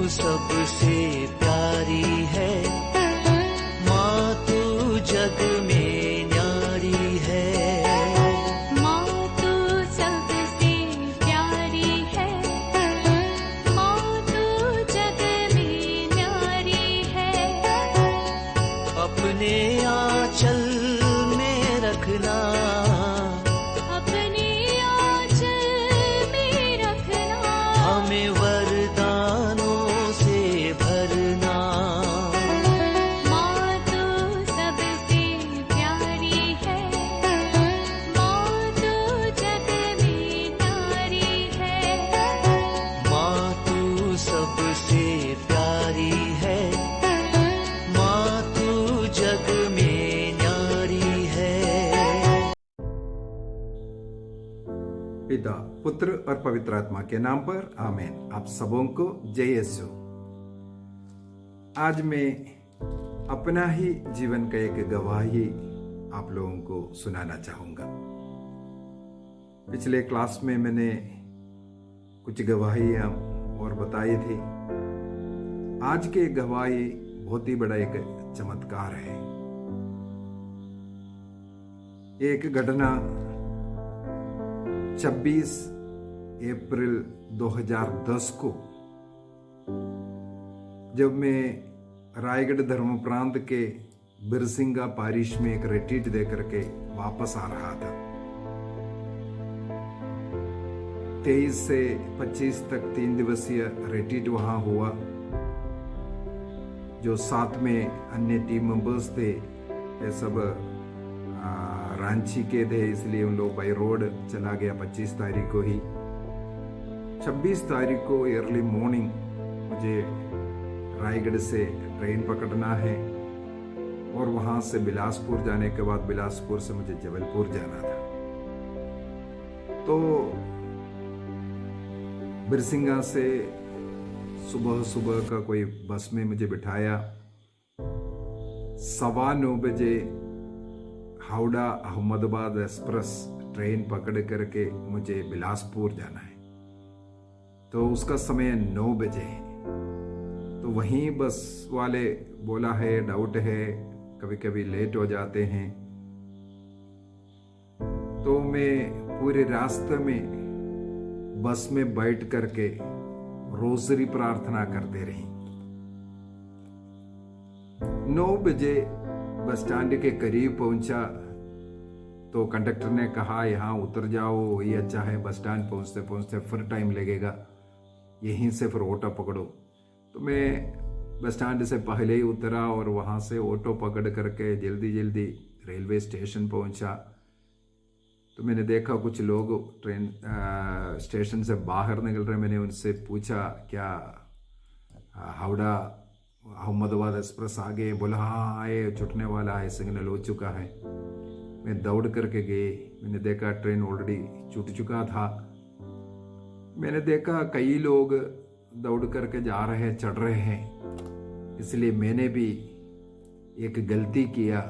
सबसे प्यारी है, माँ तू जग में न्यारी है। माँ तू सबसे प्यारी है, माँ तू जग में न्यारी है। अपने आंचल में रखना, अपने आंचल में रखना, हमें वरदानों से भरना। माँ तू सबसे प्यारी है, माँ तू जग में न्यारी है। माँ तू सबसे प्यारी है, माँ तू जग में न्यारी है। पिता, पुत्र और पवित्र आत्मा के नाम पर आमीन। आप सबों को जय यीशु। आज मैं अपना ही जीवन का एक गवाही आप लोगों को सुनाना चाहूंगा। पिछले क्लास में मैंने कुछ गवाहियां और बताई थी। आज के गवाही बहुत ही बड़ा एक चमत्कार है। एक घटना 26 अप्रैल 2010 को, जब मैं रायगढ़ धर्म प्रांत के बिरसिंगा पारिश में एक रिट्रीट देकर के वापस आ रहा था। 23 से 25 तक 3 दिवसीय रिट्रीट वहां हुआ। जो साथ में अन्य टीम मेंबर्स थे ये सब रांची के थे, इसलिए उन लोग बाई रोड चला गया 25 तारीख को ही। 26 तारीख को अर्ली मॉर्निंग मुझे रायगढ़ से ट्रेन पकड़ना है और वहां से बिलासपुर जाने के बाद बिलासपुर से मुझे जबलपुर जाना था। तो बिरसिंगा से सुबह सुबह का कोई बस में मुझे बिठाया। 9:15 बजे हावड़ा अहमदाबाद एक्सप्रेस ट्रेन पकड़ करके मुझे बिलासपुर जाना है। तो उसका समय 9 बजे है। तो वहीं बस वाले बोला है डाउट है, कभी कभी लेट हो जाते हैं। तो मैं पूरे रास्ते में बस में बैठ करके रोजरी प्रार्थना करते रही। 9 बजे बस स्टैंड के करीब पहुंचा तो कंडक्टर ने कहा यहाँ उतर जाओ, ये अच्छा है, बस स्टैंड पहुंचते पहुंचते फिर टाइम लगेगा, यहीं से फिर ऑटो पकड़ो। तो मैं बस स्टैंड से पहले ही उतरा और वहां से ऑटो पकड़ करके जल्दी जल्दी रेलवे स्टेशन पहुंचा। तो मैंने देखा कुछ लोग ट्रेन स्टेशन से बाहर निकल रहे। मैंने उनसे पूछा क्या हावड़ा अहमदाबाद एक्सप्रेस आ गए? बोला हाँ आए, छूटने वाला है, सिग्नल हो चुका है। मैं दौड़ करके गए। मैंने देखा ट्रेन ऑलरेडी छूट चुका था। मैंने देखा कई लोग दौड़ करके जा रहे हैं, चढ़ रहे हैं, इसलिए मैंने भी एक गलती किया,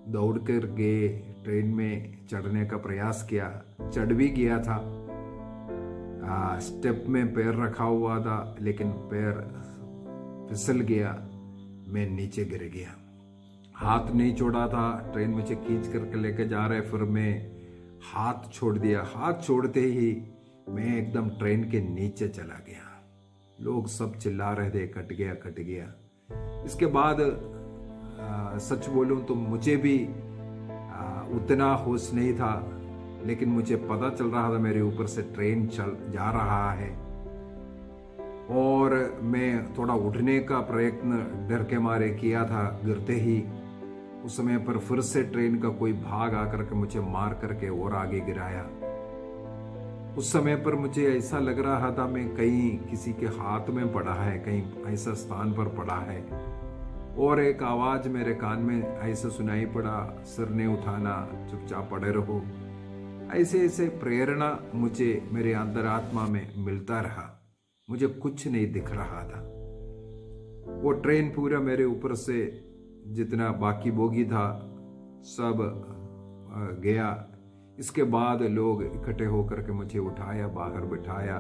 दौड़ कर गए, ट्रेन में चढ़ने का प्रयास किया, चढ़ भी गया था। स्टेप में पैर रखा हुआ था लेकिन पैर फिसल गया, मैं नीचे गिर गया। हाथ नहीं छोड़ा था, ट्रेन मुझे खींच करके लेके जा रहे, फिर मैं हाथ छोड़ दिया। हाथ छोड़ते ही मैं एकदम ट्रेन के नीचे चला गया। लोग सब चिल्ला रहे थे कट गया कट गया। इसके बाद सच बोलूं तो मुझे भी उतना होश नहीं था, लेकिन मुझे पता चल रहा था मेरे ऊपर से ट्रेन चल जा रहा है और मैं थोड़ा उठने का प्रयत्न डर के मारे किया था। गिरते ही उस समय पर फिर से ट्रेन का कोई भाग आकर के मुझे मार करके और आगे गिराया। उस समय पर मुझे ऐसा लग रहा था मैं कहीं किसी के हाथ में पड़ा है, कहीं ऐसा स्थान पर पड़ा है। और एक आवाज मेरे कान में ऐसा सुनाई पड़ा, सिर ने उठाना, चुपचाप पड़े रहो। ऐसे ऐसे प्रेरणा मुझे मेरे अंतरात्मा में मिलता रहा। मुझे कुछ नहीं दिख रहा था। वो ट्रेन पूरा मेरे ऊपर से जितना बाकी बोगी था सब गया। इसके बाद लोग इकट्ठे होकर के मुझे उठाया, बाहर बिठाया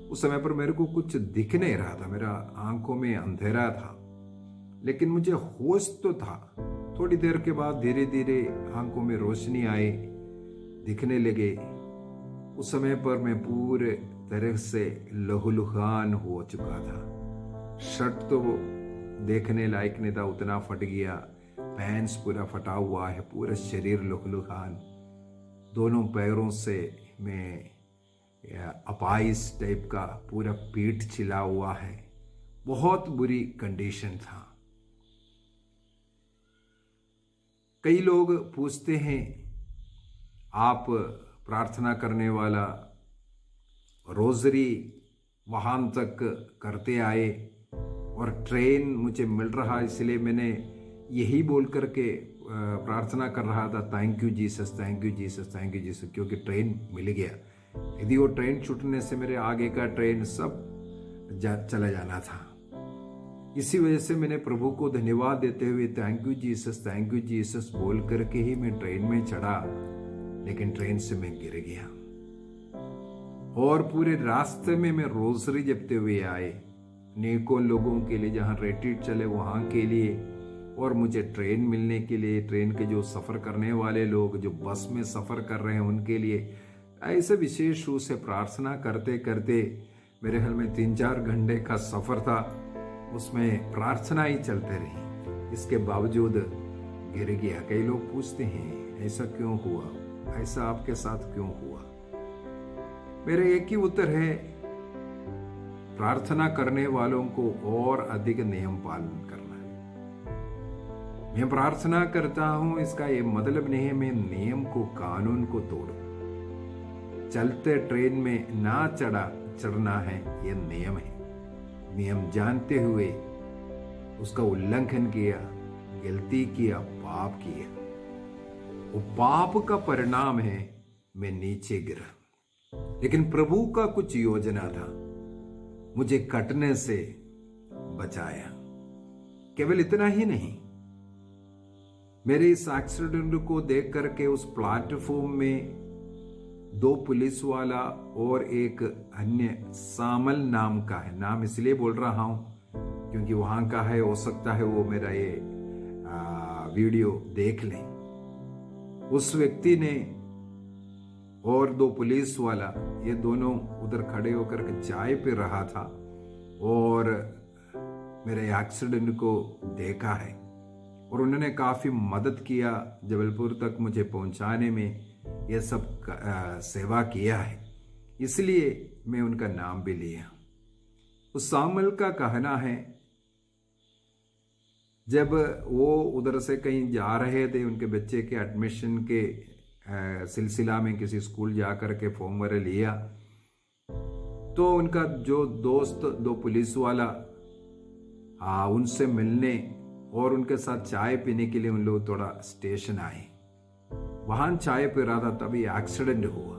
उस समय पर मेरे को कुछ दिख नहीं रहा था, मेरा आंखों में अंधेरा था, लेकिन मुझे होश तो था। थोड़ी देर के बाद धीरे धीरे आंखों में रोशनी आई, दिखने लगे। उस समय पर मैं पूरे तरह से लहूलुहान हो चुका था। शर्ट तो देखने लायक नहीं था, उतना फट गया। पैंट्स पूरा फटा हुआ है, पूरा शरीर लहूलुहान। दोनों पैरों से मैं अपाइस टाइप का पूरा पीठ छिला हुआ है। बहुत बुरी कंडीशन था। कई लोग पूछते हैं, आप प्रार्थना करने वाला, रोजरी वहां तक करते आए और ट्रेन मुझे मिल रहा, इसलिए मैंने यही बोल करके प्रार्थना कर रहा था, thank you Jesus, thank you Jesus, thank you Jesus, क्योंकि ट्रेन मिल गया। यदि वो ट्रेन छूटने से मेरे आगे का ट्रेन सब चला जाना था। इसी वजह से मैंने प्रभु को धन्यवाद देते हुए thank you Jesus, thank you Jesus बोल करके ही मैं ट्रेन में चढ़ा, लेकिन ट्रेन से मैं गिर गया। और पूरे रास्ते में मैं रोजरी जपते हुए आए, अनेकों लोगों के लिए, जहां रेटिट चले वहां के लिए, और मुझे ट्रेन मिलने के लिए, ट्रेन के जो सफर करने वाले लोग जो बस में सफर कर रहे हैं उनके लिए, ऐसे विशेष रूप से प्रार्थना करते करते मेरे ख्याल में 3-4 घंटे का सफर था, उसमें प्रार्थना ही चलते रही। इसके बावजूद गिर गया। कई लोग पूछते हैं ऐसा क्यों हुआ, ऐसा आपके साथ क्यों हुआ? मेरे एक ही उत्तर है, प्रार्थना करने वालों को और अधिक नियम पालन करना है। मैं प्रार्थना करता हूं, इसका ये मतलब नहीं है मैं नियम को, कानून को तोड़ूं। चलते ट्रेन में ना चढ़ना है, ये नियम है। नियम जानते हुए उसका उल्लंघन किया, गलती किया, पाप किया, वो पाप का परिणाम है मैं नीचे गिरा। लेकिन प्रभु का कुछ योजना था, मुझे कटने से बचाया। केवल इतना ही नहीं, मेरे इस एक्सीडेंट को देख करके उस प्लेटफॉर्म में 2 पुलिस वाला और एक अन्य सामल नाम का है, नाम इसलिए बोल रहा हूं क्योंकि वहां का है, हो सकता है वो मेरा ये वीडियो देख लें। उस व्यक्ति ने और 2 पुलिस वाला, ये दोनों उधर खड़े होकर के चाय पी रहा था और मेरे एक्सीडेंट को देखा है, और उन्होंने काफी मदद किया जबलपुर तक मुझे पहुंचाने में। यह सब सेवा किया है, इसलिए मैं उनका नाम भी लिया। उस सामल का कहना है, जब वो उधर से कहीं जा रहे थे, उनके बच्चे के एडमिशन के सिलसिला में किसी स्कूल जाकर के फॉर्म वगैरह लिया, तो उनका जो दोस्त 2 पुलिस वाला उनसे मिलने और उनके साथ चाय पीने के लिए उन लोग थोड़ा स्टेशन आए। वहां चाय पी रहा था, तभी एक्सीडेंट हुआ।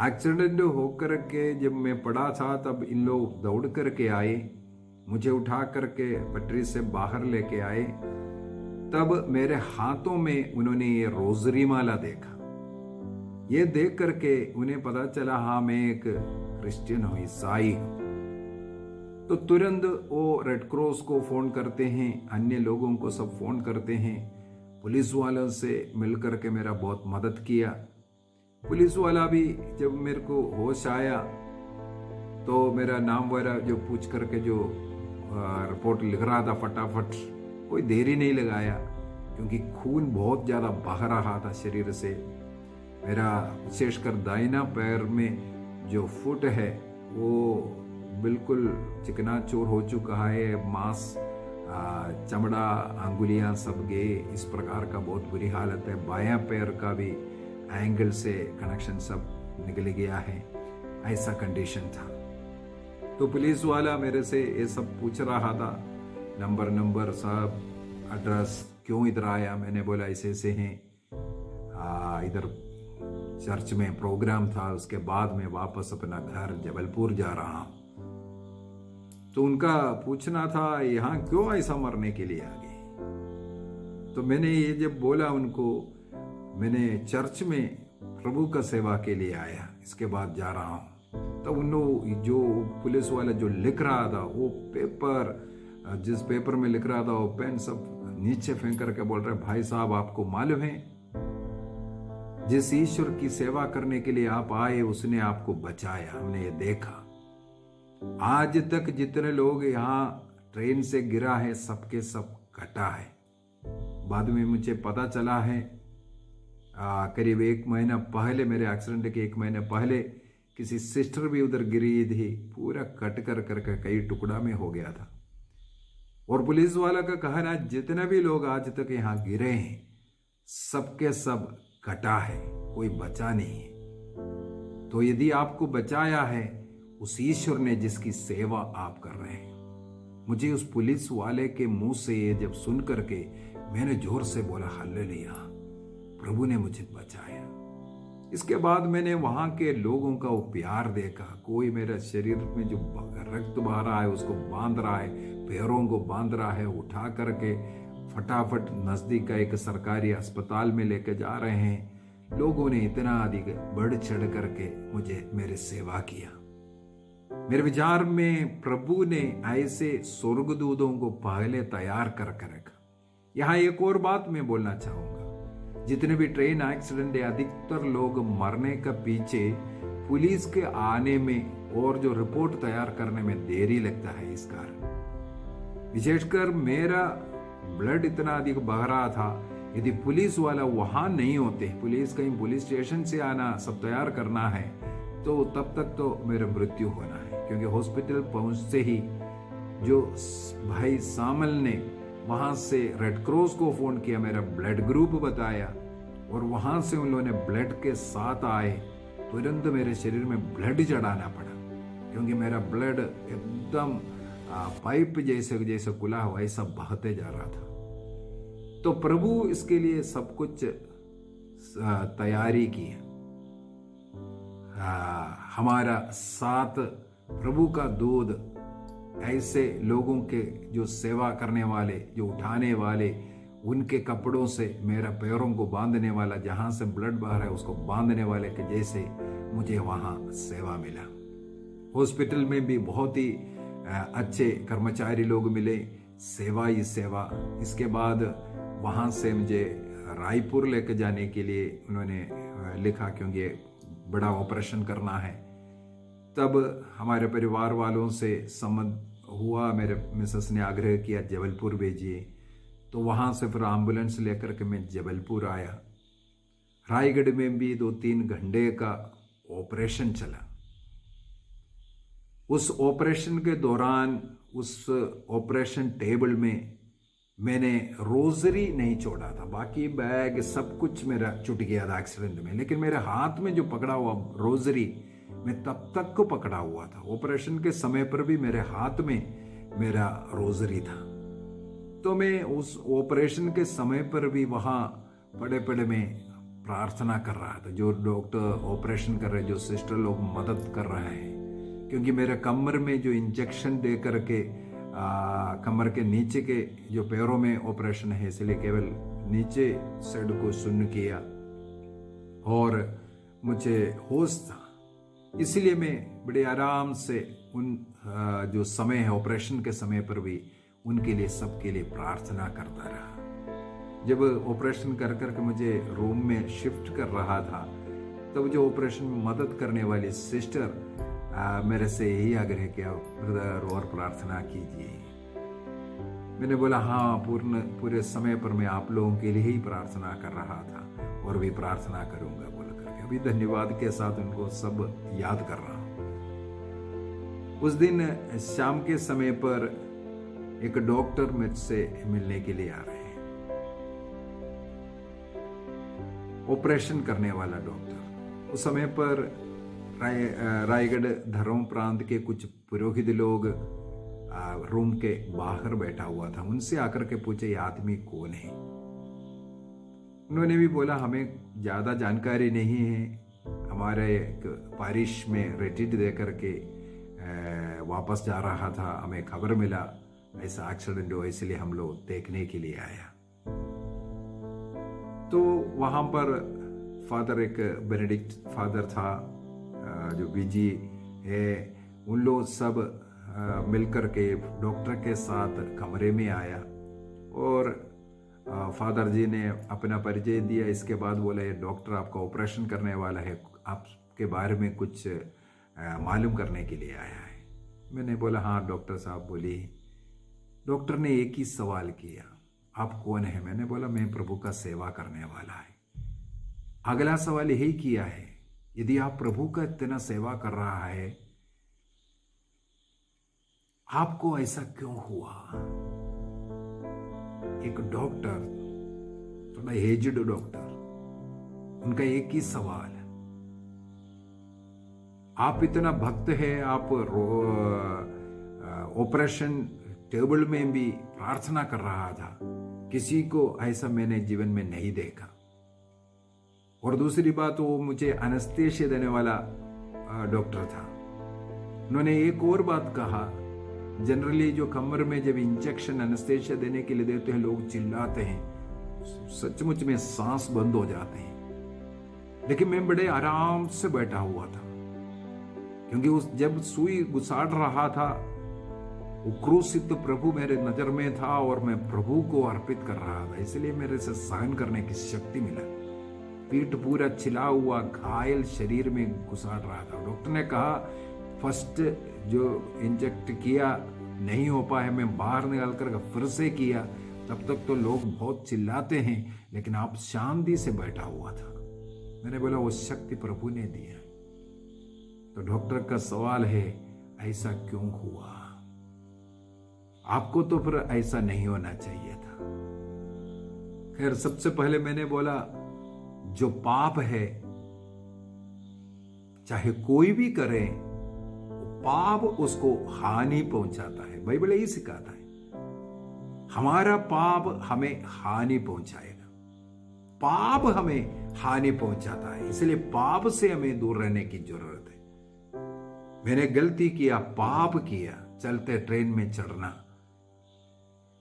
एक्सीडेंट होकर के जब मैं पड़ा था, तब इन लोग दौड़ करके आए, मुझे उठा करके पटरी से बाहर लेके आए। तब मेरे हाथों में उन्होंने ये रोजरी माला देखा। ये देख करके उन्हें पता चला, हाँ मैं एक क्रिश्चियन हूं, ईसाई हूं। तो तुरंत वो रेड क्रॉस को फोन करते हैं, अन्य लोगों को सब फोन करते हैं। पुलिस वालों से मिलकर के मेरा बहुत मदद किया। पुलिस वाला भी जब मेरे को होश आया तो मेरा नाम वगैरह जो पूछ करके जो रिपोर्ट लिख रहा था, फटाफट, कोई देरी नहीं लगाया, क्योंकि खून बहुत ज्यादा बह रहा था शरीर से। मेरा विशेषकर दाहिना पैर में जो फुट है वो बिल्कुल चिकनाचूर हो चुका है, मांस, चमड़ा, अंगुलियां सब गए, इस प्रकार का बहुत बुरी हालत है। बायां पैर का भी एंगल से कनेक्शन सब निकल गया है, ऐसा कंडीशन था। तो पुलिस वाला मेरे से ये सब पूछ रहा था, नंबर सब, एड्रेस, क्यों इधर आया। मैंने बोला ऐसे ऐसे हैं, इधर चर्च में प्रोग्राम था, उसके बाद मैं वापस अपना घर जबलपुर जा रहा हूं। तो उनका पूछना था, यहां क्यों ऐसा मरने के लिए आ गए। तो मैंने ये जब बोला उनको, मैंने चर्च में प्रभु का सेवा के लिए आया, इसके बाद जा रहा हूं। तो उन्होंने जो पुलिस वाला जो लिख रहा था वो पेपर, जिस पेपर में लिख रहा था वो पेन सब नीचे फेंक करके बोल रहे, भाई साहब आपको मालूम है जिस ईश्वर की सेवा करने के लिए आप आए उसने आपको बचाया, हमने ये देखा। आज तक जितने लोग यहाँ ट्रेन से गिरा है सबके सब कटा है। बाद में मुझे पता चला है करीब 1 महीना पहले, मेरे एक्सीडेंट के 1 महीने पहले किसी सिस्टर भी उधर गिरी थी, पूरा कट कर करके कई टुकड़ा में हो गया था। और पुलिस वाला का कहना जितने भी लोग आज तक यहाँ गिरे हैं सबके सब कटा है, कोई बचा नहीं है। तो यदि आपको बचाया है उस ईश्वर ने जिसकी सेवा आप कर रहे हैं। मुझे उस पुलिस वाले के मुंह से ये जब सुन करके मैंने जोर से बोला हालेलुया, प्रभु ने मुझे बचाया। इसके बाद मैंने वहां के लोगों का वो प्यार देखा। कोई मेरे शरीर में जो रक्त बह रहा है उसको बांध रहा है, पैरों को बांध रहा है, उठा करके फटाफट नजदीक का एक सरकारी अस्पताल में लेके जा रहे हैं। लोगों ने इतना अधिक बढ़ चढ़ करके मुझे मेरे सेवा किया। मेरे विचार में प्रभु ने ऐसे स्वर्गदूतों को पहले तैयार कर रखा। यहाँ एक और बात मैं बोलना चाहूंगा, जितने भी ट्रेन एक्सीडेंट है अधिकतर लोग मरने का पीछे पुलिस के आने में और जो रिपोर्ट तैयार करने में देरी लगता है। इस कारण विशेषकर मेरा ब्लड इतना अधिक बह रहा था, यदि पुलिस वाला वहां नहीं होते, पुलिस स्टेशन से आना सब तैयार करना है, तो तब तक तो मेरा मृत्यु होना है। क्योंकि हॉस्पिटल पहुंचते ही जो भाई सामल ने वहां से रेड क्रॉस को फोन किया, मेरा ब्लड ग्रुप बताया और वहां से उन लोगों ने ब्लड के साथ आए, तुरंत मेरे शरीर में ब्लड चढ़ाना पड़ा। क्योंकि मेरा ब्लड एकदम पाइप जैसे खुला हुआ ऐसा बहते जा रहा था। तो प्रभु इसके लिए सब कुछ तैयारी की है। हमारा साथ प्रभु का दूध ऐसे लोगों के जो सेवा करने वाले, जो उठाने वाले, उनके कपड़ों से मेरा पैरों को बांधने वाला, जहां से ब्लड बह रहा है उसको बांधने वाले के जैसे मुझे वहां सेवा मिला। हॉस्पिटल में भी बहुत ही अच्छे कर्मचारी लोग मिले, सेवा ही सेवा। इसके बाद वहां से मुझे रायपुर लेकर जाने के लिए उन्होंने लिखा, क्योंकि बड़ा ऑपरेशन करना है। तब हमारे परिवार वालों से संबंध हुआ, मेरे मिसेस ने आग्रह किया जबलपुर भेजिए। तो वहां से फिर एम्बुलेंस लेकर के मैं जबलपुर आया। रायगढ़ में भी 2-3 घंटे का ऑपरेशन चला। उस ऑपरेशन के दौरान उस ऑपरेशन टेबल में मैंने रोजरी नहीं छोड़ा था, बाकी बैग सब कुछ मेरा छूट गया था एक्सीडेंट में, लेकिन मेरे हाथ में जो पकड़ा हुआ रोजरी मैं तब तक को पकड़ा हुआ था। ऑपरेशन के समय पर भी मेरे हाथ में मेरा रोजरी था। तो मैं उस ऑपरेशन के समय पर भी वहां पड़े पड़े में प्रार्थना कर रहा था। जो डॉक्टर ऑपरेशन कर रहे, जो सिस्टर लोग मदद कर रहे हैं, क्योंकि मेरे कमर में जो इंजेक्शन दे करके कमर के नीचे के जो पैरों में ऑपरेशन है, इसलिए केवल नीचे साइड को सुन्न किया और मुझे होश था। इसलिए मैं बड़े आराम से उन जो समय है ऑपरेशन के समय पर भी उनके लिए, सबके लिए प्रार्थना करता रहा। जब ऑपरेशन कर करके मुझे रूम में शिफ्ट कर रहा था, तब जो ऑपरेशन में मदद करने वाली सिस्टर मेरे से यही आग्रह किया, ब्रदर और प्रार्थना कीजिए। मैंने बोला हाँ, पूरे समय पर मैं आप लोगों के लिए ही प्रार्थना कर रहा था और भी प्रार्थना करूंगा बोल करके अभी धन्यवाद के साथ उनको सब याद कर रहा हूं। उस दिन शाम के समय पर एक डॉक्टर मुझसे मिलने के लिए आ रहे हैं, ऑपरेशन करने वाला डॉक्टर। उस समय पर रायगढ़ धर्म प्रांत के कुछ पुरोहित लोग रूम के बाहर बैठा हुआ था। उनसे आकर के पूछे ये आदमी कौन है। उन्होंने भी बोला हमें ज्यादा जानकारी नहीं है, हमारे एक पारिश में रेटिट दे करके वापस जा रहा था, हमें खबर मिला ऐसा एक्सीडेंट हुआ, इसलिए हम लोग देखने के लिए आया। तो वहां पर फादर, एक बेनेडिक्ट फादर था जो बीजी उन लोग सब मिलकर के डॉक्टर के साथ कमरे में आया और फादर जी ने अपना परिचय दिया। इसके बाद बोला ये डॉक्टर आपका ऑपरेशन करने वाला है, आपके बारे में कुछ मालूम करने के लिए आया है। मैंने बोला हाँ डॉक्टर साहब बोलिए। डॉक्टर ने एक ही सवाल किया, आप कौन है? मैंने बोला मैं प्रभु का सेवा करने वाला है। अगला सवाल यही किया है, यदि आप प्रभु का इतना सेवा कर रहा है, आपको ऐसा क्यों हुआ? एक डॉक्टर, थोड़ा एज्ड डॉक्टर, उनका एक ही सवाल, आप इतना भक्त है, आप ऑपरेशन टेबल में भी प्रार्थना कर रहा था, किसी को ऐसा मैंने जीवन में नहीं देखा। और दूसरी बात, वो मुझे एनेस्थीसिया देने वाला डॉक्टर था। उन्होंने एक और बात कहा, जनरली जो कमर में जब इंजेक्शन एनेस्थीसिया देने के लिए देते हैं लोग चिल्लाते हैं, सचमुच में सांस बंद हो जाते हैं, लेकिन मैं बड़े आराम से बैठा हुआ था, क्योंकि उस जब सुई घुसाड़ रहा था वो क्रूसित प्रभु मेरे नजर में था और मैं प्रभु को अर्पित कर रहा था, इसलिए मेरे से सहन करने की शक्ति मिला। पीठ पूरा छिला हुआ घायल शरीर में घुसाड़ रहा था। डॉक्टर ने कहा फर्स्ट जो इंजेक्ट किया नहीं हो पाया, मैं बाहर निकाल कर फिर से किया, तब तक तो लोग बहुत चिल्लाते हैं, लेकिन आप शांति से बैठा हुआ था। मैंने बोला वो शक्ति प्रभु ने दिया। तो डॉक्टर का सवाल है ऐसा क्यों हुआ? आपको तो फिर ऐसा नहीं होना चाहिए था। खैर सबसे पहले मैंने बोला जो पाप है चाहे कोई भी करे, पाप उसको हानि पहुंचाता है। बाइबल यही सिखाता है, हमारा पाप हमें हानि पहुंचाएगा, पाप हमें हानि पहुंचाता है, इसलिए पाप से हमें दूर रहने की जरूरत है। मैंने गलती किया, पाप किया, चलते ट्रेन में चढ़ना,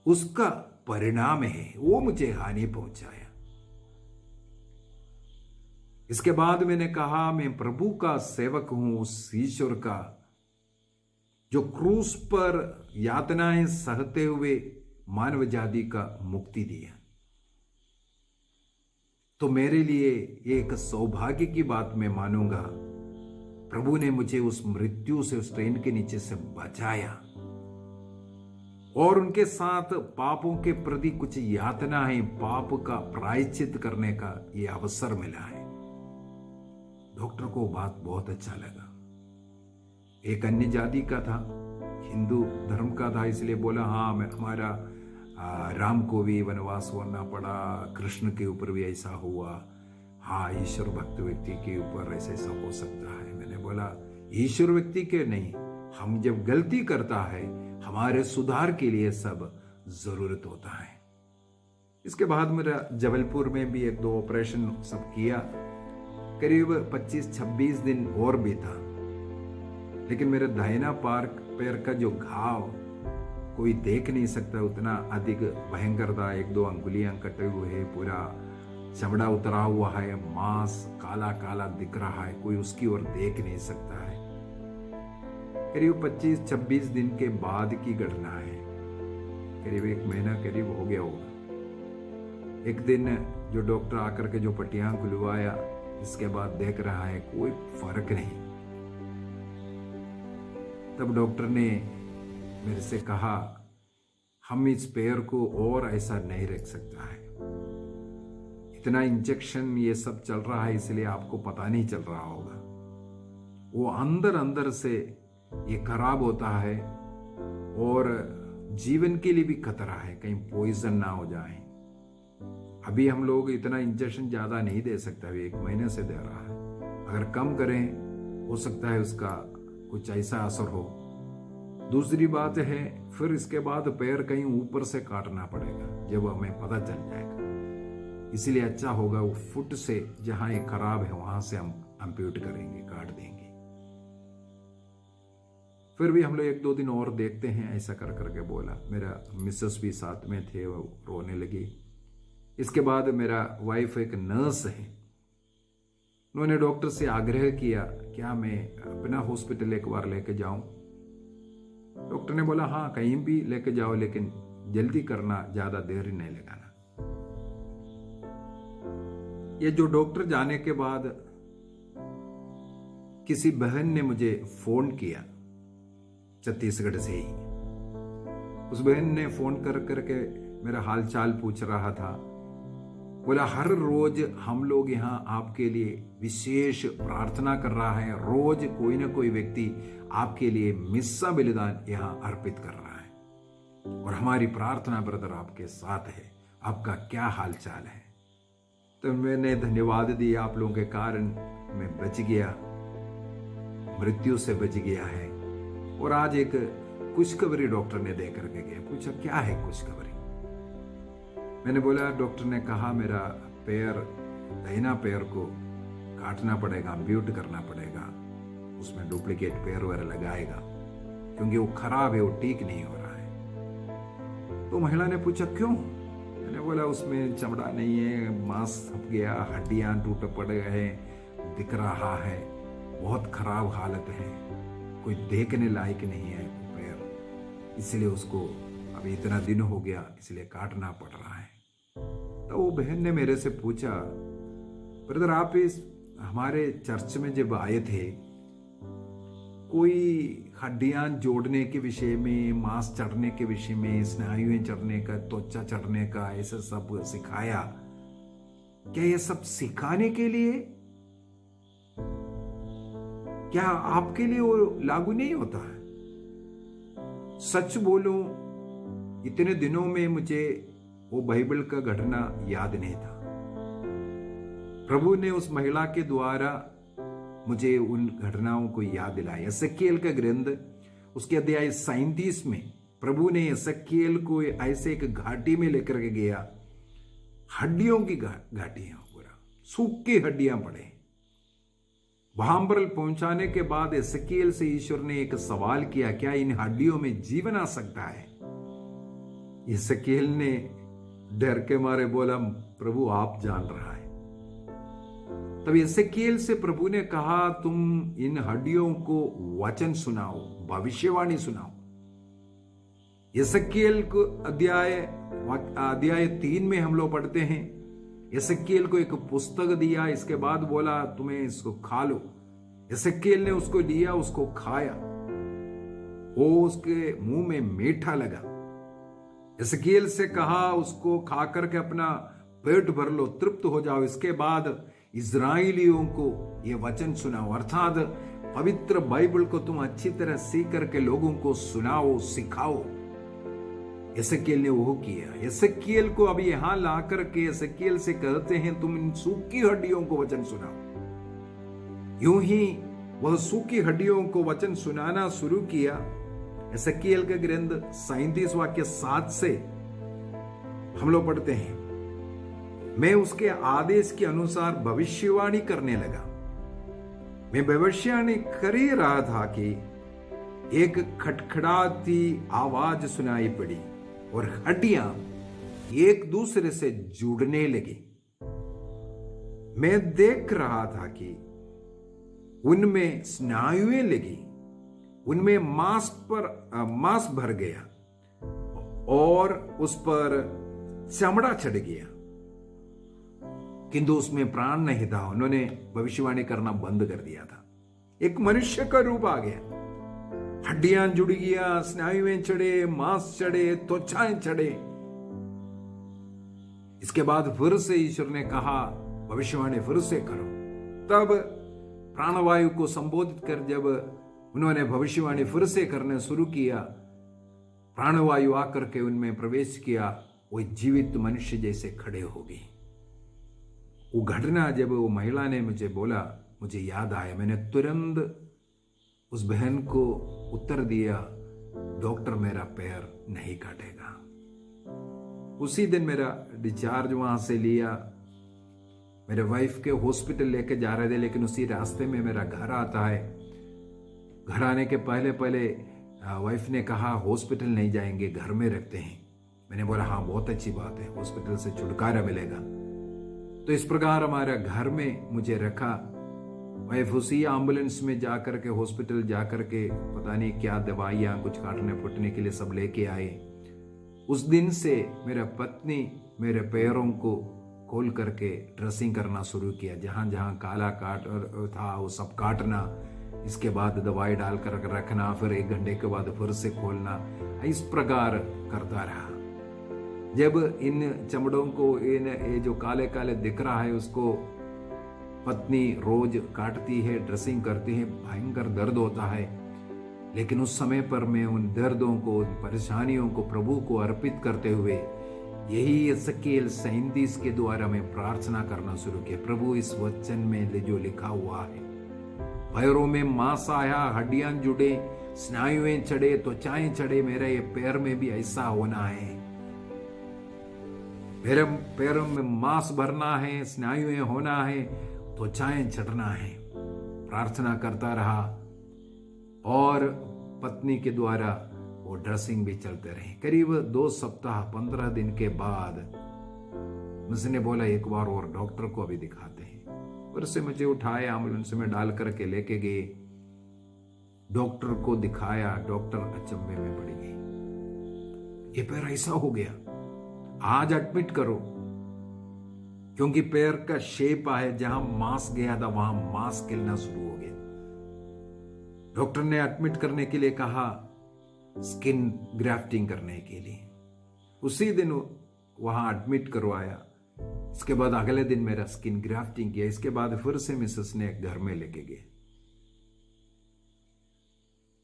उसका परिणाम है वो मुझे हानि पहुंचाया। इसके बाद मैंने कहा मैं प्रभु का सेवक हूं, उस ईश्वर का जो क्रूस पर यातनाएं सहते हुए मानव जाति का मुक्ति दिया। तो मेरे लिए एक सौभाग्य की बात मैं मानूंगा, प्रभु ने मुझे उस मृत्यु से, उस ट्रेन के नीचे से बचाया और उनके साथ पापों के प्रति कुछ यातनाएं, पाप का प्रायश्चित करने का ये अवसर मिला है। डॉक्टर को बात बहुत अच्छा लगा। एक अन्य जाति का था, हिंदू धर्म का था, इसलिए बोला हाँ मैं हमारा राम को भी वनवास होना पड़ा, कृष्ण के ऊपर भी ऐसा हुआ, हाँ ईश्वर भक्त व्यक्ति के ऊपर ऐसा ऐसा हो सकता है। मैंने बोला ईश्वर व्यक्ति के नहीं, हम जब गलती करता है हमारे सुधार के लिए सब जरूरत होता है। इसके बाद मेरा जबलपुर में भी एक दो ऑपरेशन सब किया, करीब 25-26 दिन और भी था, लेकिन मेरे दाहिना पैर का जो घाव कोई देख नहीं सकता, उतना अधिक भयंकर था। 1-2 अंगुलियां कटे हुए, पूरा चमड़ा उतरा हुआ है, मांस काला काला दिख रहा है, कोई उसकी ओर देख नहीं सकता है। करीब 25-26 दिन के बाद की घटना है, करीब 1 महीना करीब हो गया होगा। एक दिन जो डॉक्टर आकर के जो पट्टियां खुलवाया, इसके बाद देख रहा है कोई फर्क नहीं। तब डॉक्टर ने मेरे से कहा हम इस पैर को और ऐसा नहीं रख सकता है, इतना इंजेक्शन ये सब चल रहा है, इसलिए आपको पता नहीं चल रहा होगा, वो अंदर अंदर से ये खराब होता है और जीवन के लिए भी खतरा है, कहीं पॉइजन ना हो जाए। अभी हम लोग इतना इंजेक्शन ज्यादा नहीं दे सकते, अभी 1 महीने से दे रहा है, अगर कम करें हो सकता है उसका कुछ ऐसा असर हो। दूसरी बात है फिर इसके बाद पैर कहीं ऊपर से काटना पड़ेगा जब हमें पता चल जाएगा, इसलिए अच्छा होगा वो फुट से जहां ये खराब है वहां से हम अम्प्यूट करेंगे, काट देंगे। फिर भी हम लोग 1-2 दिन और देखते हैं, ऐसा कर करके बोला। मेरा मिसेस भी साथ में थे, वो रोने लगी। इसके बाद मेरा वाइफ एक नर्स है, उन्होंने डॉक्टर से आग्रह किया, क्या मैं अपना हॉस्पिटल एक बार लेके जाऊं? डॉक्टर ने बोला, हाँ कहीं भी लेके जाओ, लेकिन जल्दी करना, ज्यादा देर नहीं लगाना। ये जो डॉक्टर जाने के बाद किसी बहन ने मुझे फोन किया छत्तीसगढ़ से ही। उस बहन ने फोन कर करके मेरा हाल चाल पूछ रहा था। बोला, हर रोज हम लोग यहाँ आपके लिए विशेष प्रार्थना कर रहा है, रोज कोई ना कोई व्यक्ति आपके लिए मिस्सा बलिदान यहाँ अर्पित कर रहा है, और हमारी प्रार्थना ब्रदर आपके साथ है, आपका क्या हाल चाल है? तो मैंने धन्यवाद दिया, आप लोगों के कारण मैं बच गया, मृत्यु से बच गया है। और आज एक खुशखबरी डॉक्टर ने दे करके गया। पूछा, क्या है खुशखबरी? मैंने बोला, डॉक्टर ने कहा मेरा पैर, दाहिना पैर को काटना पड़ेगा, म्यूट करना पड़ेगा, उसमें डुप्लीकेट पैर वगैरह लगाएगा, क्योंकि वो खराब है, वो ठीक नहीं हो रहा है। तो महिला ने पूछा, क्यों? मैंने बोला, उसमें चमड़ा नहीं है, मांस थक गया, हड्डियां टूट पड़ गए, दिख रहा है, बहुत खराब हालत है, कोई देखने लायक नहीं है पैर, इसलिए उसको अभी इतना दिन हो गया, इसलिए काटना पड़ रहा है। तो वो बहन ने मेरे से पूछा, ब्रदर आप इस हमारे चर्च में जब आए थे, कोई हड्डियां जोड़ने के विषय में, मांस चढ़ने के विषय में, स्नायुएं चढ़ने का, त्वचा चढ़ने का, ऐसा सब सिखाया, क्या ये सब सिखाने के लिए, क्या आपके लिए वो लागू नहीं होता है? सच बोलूं, इतने दिनों में मुझे वो बाइबल का घटना याद नहीं था। प्रभु ने उस महिला के द्वारा मुझे उन घटनाओं को याद दिलाया। एसेकिएल का ग्रंथ उसके अध्याय 37 में प्रभु ने एसेकिएल को ऐसे एक घाटी में लेकर के गया, हड्डियों की घाटियां, पूरा सूखी हड्डियां पड़े। वहां पर पहुंचाने के बाद एसेकिएल से ईश्वर ने एक सवाल किया, क्या इन हड्डियों में जीवन आ सकता है? एसेकिएल ने डर के मारे बोला, प्रभु आप जान रहा है। तब एसेकिएल से प्रभु ने कहा, तुम इन हड्डियों को वचन सुनाओ, भविष्यवाणी सुनाओ। एसेकिएल को अध्याय 3 में हम लोग पढ़ते हैं, एसेकिएल को एक पुस्तक दिया, इसके बाद बोला तुम्हें इसको खा लो। एसेकिएल ने उसको लिया, उसको खाया, वो उसके मुंह में मीठा लगा। एसेकिएल से कहा, उसको खा करके अपना पेट भर लो, तृप्त हो जाओ, इसके बाद इस्राएलियों को ये वचन सुनाओ, अर्थात पवित्र बाइबल को तुम अच्छी तरह सीख करके लोगों को सुनाओ, सिखाओ। एसेकिएल ने वो किया। एसेकिएल को अब यहां ला करके एसेकिएल से कहते हैं, तुम इन सूखी हड्डियों को वचन सुनाओ। यूं ही वह सूखी हड्डियों को वचन सुनाना शुरू किया। एसेकिएल का ग्रंथ 37 वाक्य 7 से हम लोग पढ़ते हैं, मैं उसके आदेश के अनुसार भविष्यवाणी करने लगा। मैं भविष्यवाणी कर ही रहा था कि एक खटखड़ाती आवाज सुनाई पड़ी और हड्डियां एक दूसरे से जुड़ने लगी। मैं देख रहा था कि उनमें स्नायुएं लगी, उनमें मांस भर गया और उस पर चमड़ा चढ़ गया, किंतु उसमें प्राण नहीं था। उन्होंने भविष्यवाणी करना बंद कर दिया था। एक मनुष्य का रूप आ गया, हड्डियां जुड़ गया, स्नायुएं चढ़े, मांस चढ़े, त्वचाएं चढ़े। इसके बाद फिर से ईश्वर ने कहा, भविष्यवाणी फिर से करो। तब प्राणवायु को संबोधित कर जब उन्होंने भविष्यवाणी फिर से करने शुरू किया, प्राणवायु आकर के उनमें प्रवेश किया, वो जीवित मनुष्य जैसे खड़े हो गए। वो घटना जब वो महिला ने मुझे बोला, मुझे याद आया। मैंने तुरंत उस बहन को उत्तर दिया, डॉक्टर मेरा पैर नहीं काटेगा। उसी दिन मेरा डिस्चार्ज वहां से लिया, मेरे वाइफ के हॉस्पिटल लेके जा रहे थे, लेकिन उसी रास्ते में मेरा घर आता है। घर आने के पहले वाइफ ने कहा, हॉस्पिटल नहीं जाएंगे, घर में रखते हैं। मैंने बोला, हाँ बहुत अच्छी बात है, हॉस्पिटल से छुटकारा मिलेगा। तो इस प्रकार हमारा घर में मुझे रखा वाइफ उसी एम्बुलेंस में जाकर के हॉस्पिटल जाकर के पता नहीं क्या दवाइयाँ कुछ काटने फुटने के लिए सब लेके आए। उस दिन से मेरा पत्नी मेरे पैरों को खोल करके ड्रेसिंग करना शुरू किया, जहाँ जहाँ काला काट था वो सब काटना, इसके बाद दवाई डाल कर रखना, फिर 1 घंटे के बाद फिर से खोलना, इस प्रकार करता रहा। जब इन चमड़ों को ये जो काले काले दिख रहा है उसको पत्नी रोज काटती है, ड्रेसिंग करती है, भयंकर दर्द होता है। लेकिन उस समय पर मैं उन दर्दों को, उन परेशानियों को प्रभु को अर्पित करते हुए यही एसेकिएल 37 के द्वारा मैं प्रार्थना करना शुरू किया। प्रभु इस वचन में जो लिखा हुआ है, पैरों में मांस आया, हड्डियां जुड़े, स्नायुएं चढ़े, त्वचाएं चढ़े, मेरे ये पैर में भी ऐसा होना है। मेरे पैरों में मांस भरना है, स्नायुएं होना है, त्वचाएं चढ़ना है। प्रार्थना करता रहा और पत्नी के द्वारा वो ड्रेसिंग भी चलते रहे। करीब 2 सप्ताह 15 दिन के बाद मुझने बोला एक बार और डॉक्टर को अभी दिखाते हैं। फिर से मुझे उठाए, एम्बुलेंस में डाल करके लेके गए, डॉक्टर को दिखाया। डॉक्टर अचंभे में पड़ गई, ये पैर ऐसा हो गया, आज एडमिट करो, क्योंकि पैर का शेप है, जहां मांस गया था वहां मांस गिरना शुरू हो गया। डॉक्टर ने एडमिट करने के लिए कहा, स्किन ग्राफ्टिंग करने के लिए। उसी दिन वहां एडमिट करवाया। इसके बाद अगले दिन मेरा स्किन ग्राफ्टिंग किया। इसके बाद फिर से मिसेस ने घर में लेके गए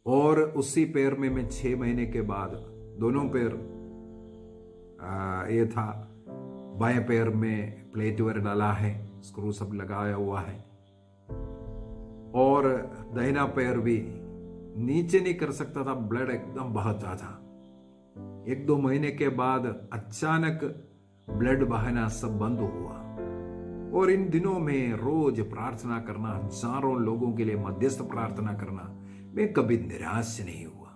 और उसी पैर में मैं 6 महीने के बाद दोनों पैर ये था, बाएं पैर में प्लेट वर डाला है, स्क्रू सब लगाया हुआ है, और दाहिना पैर भी नीचे नहीं कर सकता था, ब्लड एकदम बहता था। 1-2 महीने के बाद अचानक ब्लड बहना सब बंद हुआ। और इन दिनों में रोज प्रार्थना करना, हजारों लोगों के लिए मध्यस्थ प्रार्थना करना, मैं कभी निराश नहीं हुआ।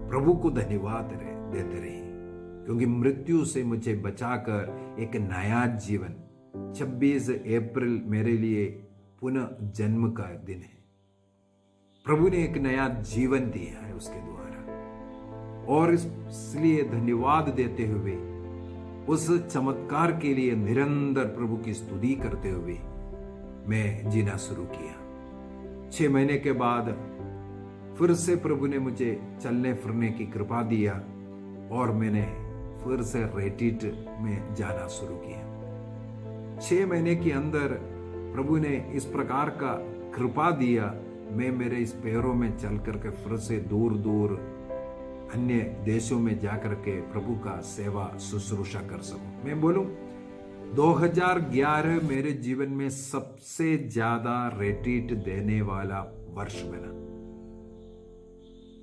प्रभु को धन्यवाद देते रहे, क्योंकि मृत्यु से मुझे बचाकर एक नया जीवन, 26 अप्रैल मेरे लिए पुनः जन्म का दिन है। प्रभु ने एक नया जीवन दिया है उसके द्वारा, और इसलिए धन्यवाद देते हुए उस चमत्कार के लिए निरंतर प्रभु की स्तुति करते हुए मैं जीना शुरू किया। 6 महीने के बाद फिर से प्रभु ने मुझे चलने फिरने की कृपा दिया और मैंने फिर से रेटिट में जाना शुरू किया। 6 महीने के अंदर प्रभु ने इस प्रकार का कृपा दिया, मैं मेरे इस पैरों में चल करके फिर से दूर दूर अन्य देशों में जाकर के प्रभु का सेवा शुश्रूषा कर सकूं। मैं बोलूं 2011 मेरे जीवन में सबसे ज्यादा रेट्रीट देने वाला वर्ष बना।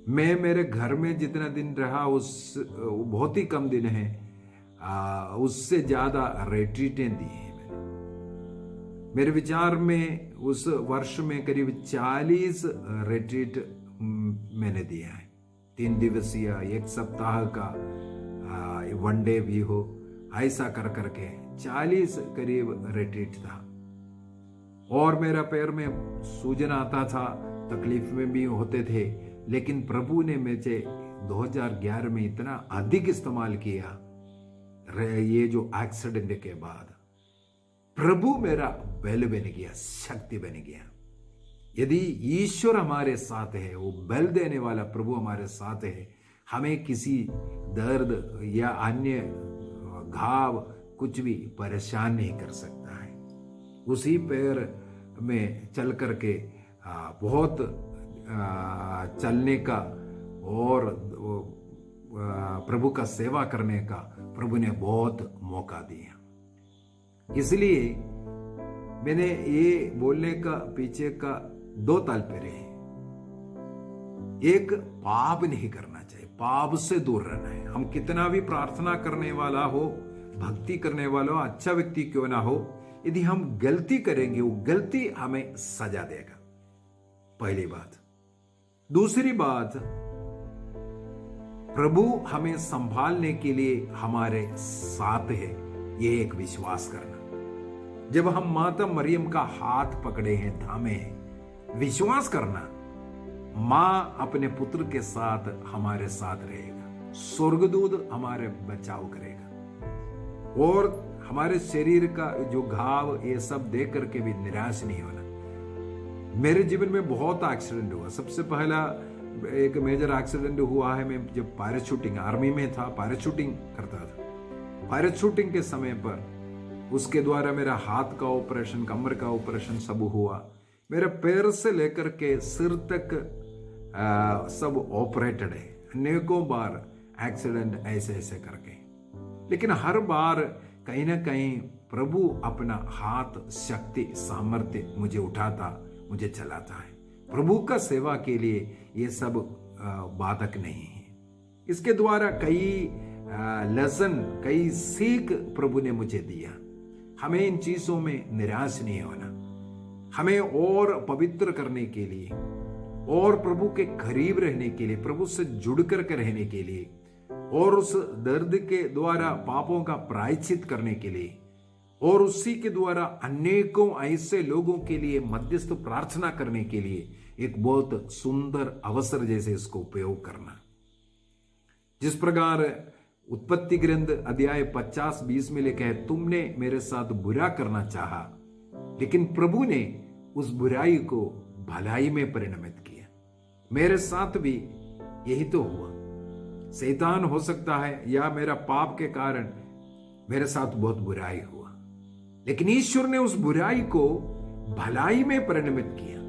मैं मेरे घर में जितना दिन रहा उस बहुत ही कम दिन है, उससे ज्यादा रेट्रीटें दी हैं मैंने। मेरे विचार में उस वर्ष में करीब 40 रेट्रीट मैंने दिया है। 3 दिवसीय, 1 सप्ताह का, 1 डे भी हो, ऐसा कर करके 40 करीब रेट्रीट था। और मेरा पैर में सूजन आता था, तकलीफ में भी होते थे, लेकिन प्रभु ने मुझे 2011 में इतना अधिक इस्तेमाल किया। ये जो एक्सीडेंट के बाद प्रभु मेरा बल बन गया, शक्ति बन गया। यदि ईश्वर हमारे साथ है, वो बल देने वाला प्रभु हमारे साथ है, हमें किसी दर्द या अन्य घाव कुछ भी परेशान नहीं कर सकता है। उसी पैर में चल करके बहुत चलने का और प्रभु का सेवा करने का प्रभु ने बहुत मौका दिया। इसलिए मैंने ये बोलने का पीछे का 2 तात्पर्य है। एक, पाप नहीं करना चाहिए, पाप से दूर रहना है। हम कितना भी प्रार्थना करने वाला हो, भक्ति करने वाला हो, अच्छा व्यक्ति क्यों ना हो, यदि हम गलती करेंगे वो गलती हमें सजा देगा, पहली बात। दूसरी बात, प्रभु हमें संभालने के लिए हमारे साथ है, ये एक विश्वास करना। जब हम माता मरियम का हाथ पकड़े हैं, थामे हैं, विश्वास करना, मां अपने पुत्र के साथ हमारे साथ रहेगा, स्वर्गदूत हमारे बचाव करेगा, और हमारे शरीर का जो घाव ये सब देख करके भी निराश नहीं होना। मेरे जीवन में बहुत एक्सीडेंट हुआ। सबसे पहला एक मेजर एक्सीडेंट हुआ है, मैं जब पैराशूटिंग आर्मी में था, पैराशूटिंग करता था। पैराशूटिंग के समय पर उसके द्वारा मेरा हाथ का ऑपरेशन, कमर का ऑपरेशन सब हुआ। मेरे पैर से लेकर के सिर तक सब ऑपरेटेड है। अनेकों बार एक्सीडेंट ऐसे ऐसे करके, लेकिन हर बार कहीं ना कहीं प्रभु अपना हाथ, शक्ति, सामर्थ्य मुझे उठाता, मुझे चलाता है। प्रभु का सेवा के लिए ये सब बाधक नहीं है। इसके द्वारा कई लेसन, कई सीख प्रभु ने मुझे दिया। हमें इन चीजों में निराश नहीं होना, हमें और पवित्र करने के लिए और प्रभु के करीब रहने के लिए, प्रभु से जुड़ करके रहने के लिए, और उस दर्द के द्वारा पापों का प्रायश्चित करने के लिए, और उसी के द्वारा अनेकों ऐसे लोगों के लिए मध्यस्थ प्रार्थना करने के लिए एक बहुत सुंदर अवसर जैसे इसको उपयोग करना। जिस प्रकार उत्पत्ति ग्रंथ अध्याय 50-20 में लिखा है, तुमने मेरे साथ बुरा करना चाहा, लेकिन प्रभु ने उस बुराई को भलाई में परिणमित किया। मेरे साथ भी यही तो हुआ। शैतान हो सकता है या मेरा पाप के कारण मेरे साथ बहुत बुराई हुआ, लेकिन ईश्वर ने उस बुराई को भलाई में परिणमित किया।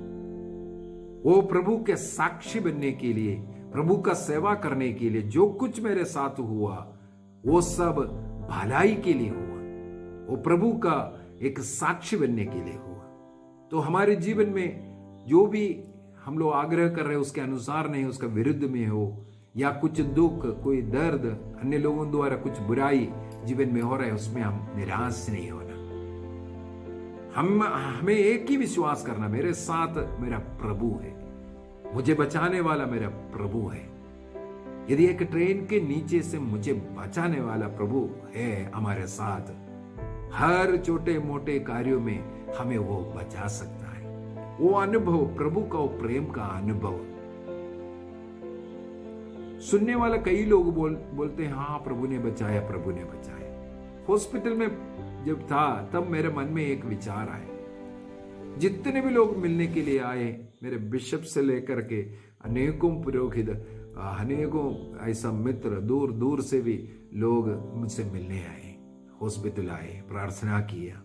वो प्रभु के साक्षी बनने के लिए, प्रभु का सेवा करने के लिए जो कुछ मेरे साथ हुआ वो सब भलाई के लिए हुआ, वो प्रभु का एक साक्षी बनने के लिए हुआ। तो हमारे जीवन में जो भी हम लोग आग्रह कर रहे हैं उसके अनुसार नहीं, उसका विरुद्ध में हो, या कुछ दुख, कोई दर्द, अन्य लोगों द्वारा कुछ बुराई जीवन में हो रहा है, उसमें हम निराश नहीं होना। हमें एक ही विश्वास करना, मेरे साथ मेरा प्रभु है, मुझे बचाने वाला मेरा प्रभु है। यदि एक ट्रेन के नीचे से मुझे बचाने वाला प्रभु है हमारे साथ, हर छोटे मोटे कार्यों में हमें वो बचा सकता है। वो अनुभव, प्रभु का वो प्रेम का अनुभव। सुनने वाला कई लोग बोलते हैं हाँ प्रभु ने बचाया, प्रभु ने बचाया। हॉस्पिटल में जब था तब मेरे मन में एक विचार आया, जितने भी लोग मिलने के लिए आए, मेरे बिशप से लेकर के अनेकों पुरोहित, अनेकों ऐसा मित्र, दूर दूर से भी लोग मुझसे मिलने आए, हॉस्पिटल आए, प्रार्थना किया।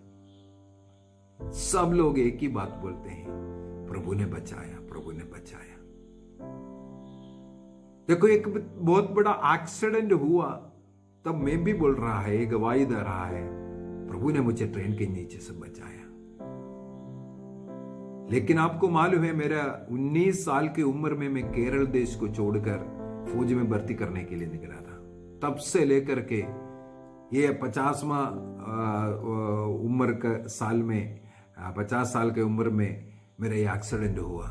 सब लोग एक ही बात बोलते हैं, प्रभु ने बचाया, प्रभु ने बचाया। देखो एक बहुत बड़ा एक्सीडेंट हुआ तब मैं भी बोल रहा है, गवाही दे रहा है, प्रभु ने मुझे ट्रेन के नीचे से बचाया। लेकिन आपको मालूम है मेरा 19 साल की उम्र में मैं केरल देश को छोड़कर फौज में भर्ती करने के लिए निकला था। तब से लेकर के ये 50वां उम्र का साल में, 50 साल की उम्र में मेरा ये एक्सीडेंट हुआ।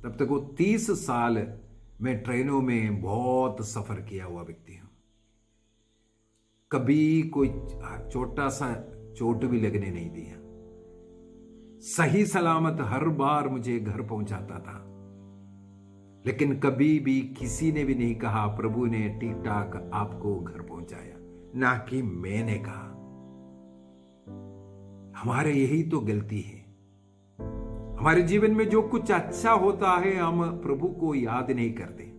तब तक वो 30 साल मैं ट्रेनों में बहुत सफर किया हुआ व्यक्ति हूं। कभी कोई छोटा सा चोट भी लगने नहीं दिया। सही सलामत हर बार मुझे घर पहुंचाता था, लेकिन कभी भी किसी ने भी नहीं कहा प्रभु ने ठीक ठाक आपको घर पहुंचाया, ना कि मैंने कहा। हमारे यही तो गलती है। हमारे जीवन में जो कुछ अच्छा होता है हम प्रभु को याद नहीं करते।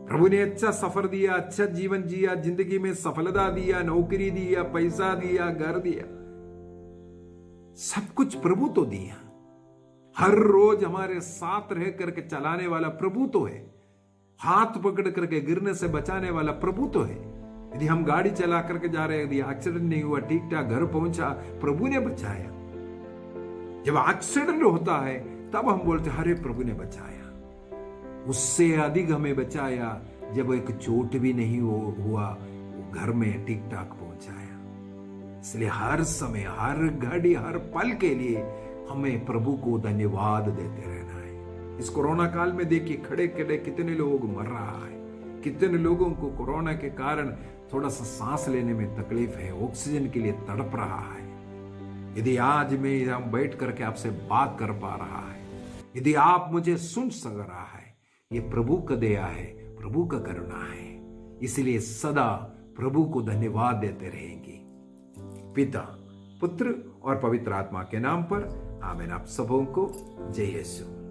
प्रभु ने अच्छा सफर दिया, अच्छा जीवन जिया, जिंदगी में सफलता दिया, नौकरी दिया, पैसा दिया, घर दिया, सब कुछ प्रभु तो दिया। हर रोज हमारे साथ रह करके चलाने वाला प्रभु तो है। हाथ पकड़ करके गिरने से बचाने वाला प्रभु तो है। यदि हम गाड़ी चला करके जा रहे हैं, यदि एक्सीडेंट नहीं हुआ, ठीक ठाक घर पहुंचा, प्रभु ने बचाया। जब एक्सीडेंट होता है तब हम बोलते हैं अरे प्रभु ने बचाया। उससे अधिक हमें बचाया जब एक चोट भी नहीं हुआ, घर में ठीक ठाक पहुंचाया। इसलिए हर समय, हर घड़ी, हर पल के लिए हमें प्रभु को धन्यवाद देते रहना है। इस कोरोना काल में देखिए खड़े खड़े कितने लोग मर रहा है, कितने लोगों को कोरोना के कारण थोड़ा सा सांस लेने में तकलीफ है, ऑक्सीजन के लिए तड़प रहा है। यदि आज मैं यहाँ बैठ करके आपसे बात कर पा रहा है, यदि आप मुझे सुन सक रहा है, ये प्रभु का दया है, प्रभु का करुणा है। इसलिए सदा प्रभु को धन्यवाद देते रहेंगे। पिता, पुत्र और पवित्र आत्मा के नाम पर आमीन। आप सबों को जय यीशु।